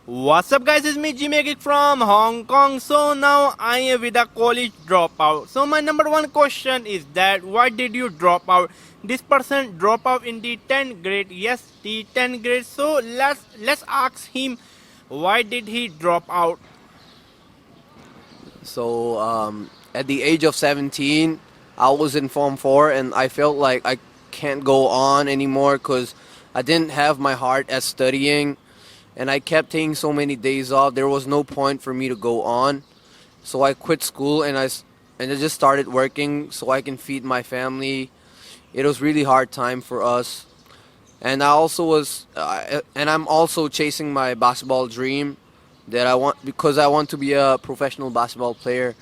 What's up guys, it's me Jimmy from Hong Kong. So now I am with a college dropout. So my number one question is that why did you drop out? This person drop out in the 10th grade. Yes, the 10th grade. So let's ask him why did he drop out? So at the age of 17, I was in Form 4 and I felt like I can't go on anymore because I didn't have my heart at studying and I kept taking so many days off. There was no point for me to go on. So I quit school and I just started working so I can feed my family. It was really hard time for us. And I'm also chasing my basketball dream that I want because I want to be a professional basketball player.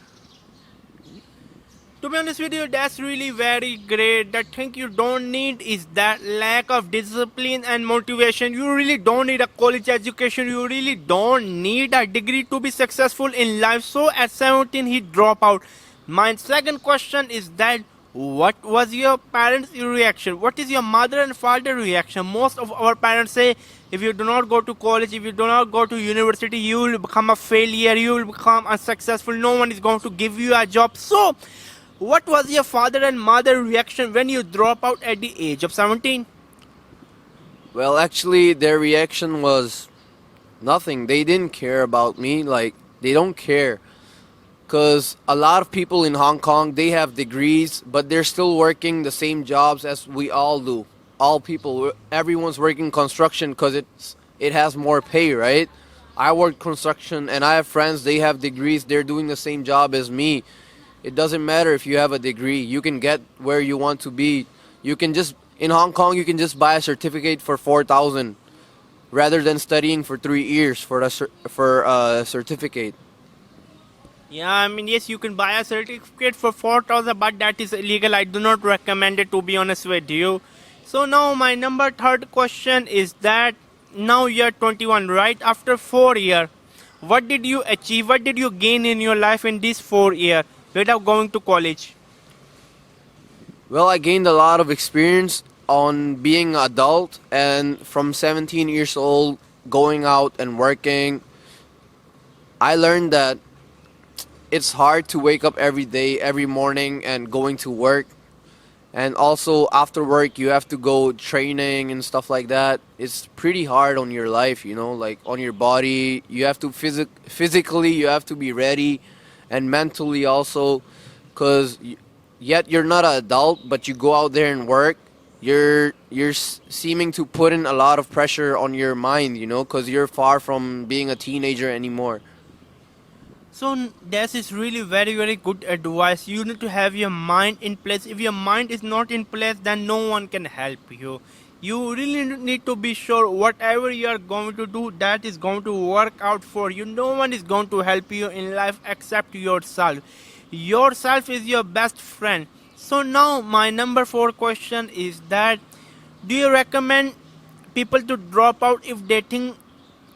To be honest with you, that's really very great. The thing you don't need is that lack of discipline and motivation. You really don't need a college education. You really don't need a degree to be successful in life. So at 17, he dropped out. My second question is that what was your parents' reaction? What is your mother and father reaction? Most of our parents say if you do not go to college, if you do not go to university, you will become a failure, you will become unsuccessful, no one is going to give you a job. So what was your father and mother reaction when you drop out at the age of 17? Well, actually, their reaction was nothing. They didn't care about me. Like, they don't care. Because a lot of people in Hong Kong, they have degrees, but they're still working the same jobs as we all do. All people, everyone's working construction because it has more pay, right? I work construction and I have friends, they have degrees, they're doing the same job as me. It doesn't matter if you have a degree. You can get where you want to be. You can just in Hong Kong you can just buy a certificate for 4,000 rather than studying for 3 years for a certificate. Yeah, I mean, yes, you can buy a certificate for 4,000, but that is illegal. I do not recommend it, to be honest with you. So now my number third question is that now you're 21, right? After 4 years, what did you achieve? What did you gain in your life in these 4 years without going to college? Well, I gained a lot of experience on being an adult and from 17 years old going out and working. I learned that it's hard to wake up every day, every morning and going to work. And also after work you have to go training and stuff like that. It's pretty hard on your life, like on your body. You have to physically you have to be ready and mentally also cuz yet you're not an adult but you go out there and work. You're seeming to put in a lot of pressure on your mind, cuz you're far from being a teenager anymore. So this is really very very good advice. You need to have your mind in place. If your mind is not in place, then no one can help you. You really need to be sure whatever you are going to do, that is going to work out for you. No one is going to help you in life except yourself. Yourself is your best friend. So now my number 4 question is that do you recommend people to drop out if they think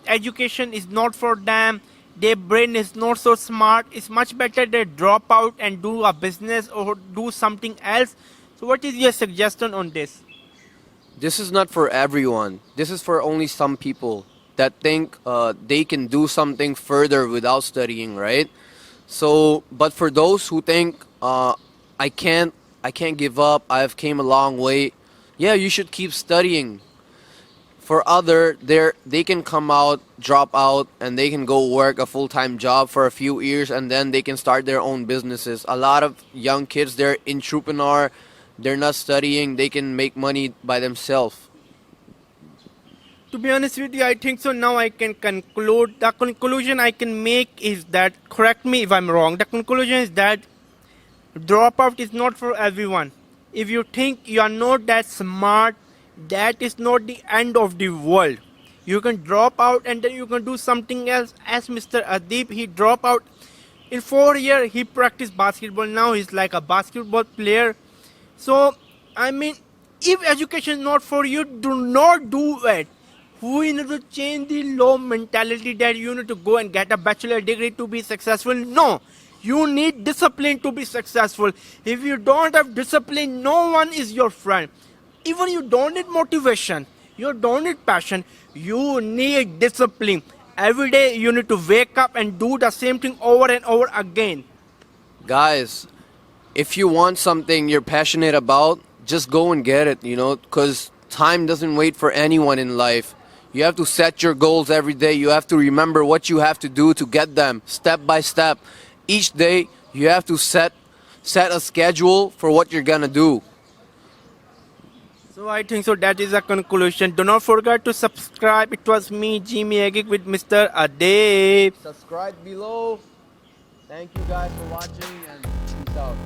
education is not for them, their brain is not so smart? It's much better they drop out and do a business or do something else. So what is your suggestion on this? This is not for everyone. This is for only some people that think they can do something further without studying, right? So, but for those who think I can't give up. I've came a long way. Yeah, you should keep studying. For other, they can come out, drop out, and they can go work a full-time job for a few years, and then they can start their own businesses. A lot of young kids, they're entrepreneur. They're not studying. They can make money by themselves. To be honest with you, I think so. Now I can conclude. The conclusion I can make is that, correct me if I'm wrong, the conclusion is that dropout is not for everyone. If you think you are not that smart, that is not the end of the world. You can drop out and then you can do something else. As Mr. Adib, he dropped out in 4 years. He practiced basketball. Now he's like a basketball player. So I mean, if education is not for you, do not do it. We need to change the low mentality that you need to go and get a bachelor degree to be successful. No, you need discipline to be successful. If you don't have discipline, no one is your friend. Even you don't need motivation, you don't need passion, you need discipline. Every day you need to wake up and do the same thing over and over again. Guys, if you want something you're passionate about, just go and get it, because time doesn't wait for anyone in life. You have to set your goals every day. You have to remember what you have to do to get them step by step. Each day you have to set a schedule for what you're gonna do. So I think so that is a conclusion. Do not forget to subscribe. It was me, Jimmy Agik, with Mr. Adeb. Subscribe below. Thank you guys for watching and peace out.